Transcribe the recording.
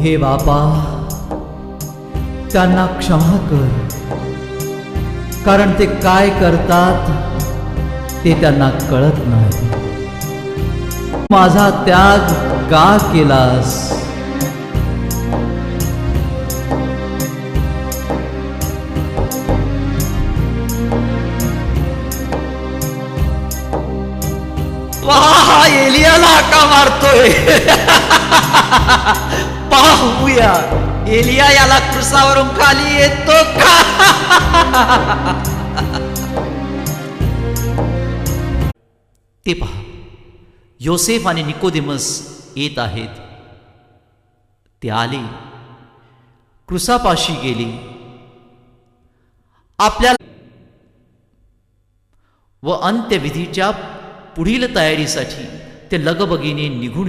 हे बापा, त्यांना क्षमा कर, कारण ते काय करतात ते त्यांना कळत नाही. माझा त्याग का केलास? वाह, एलियाला का मारतोय? पाहूया एलिया याला क्रुसावरून खाली येतो का? ते पहा, योसेफ आणि निकोदेमस येत आहेत. ते आले, क्रुसापाशी गेले, आपल्या व अंत्यविधीच्या पुढील तयारीसाठी ते लगबगीने निघून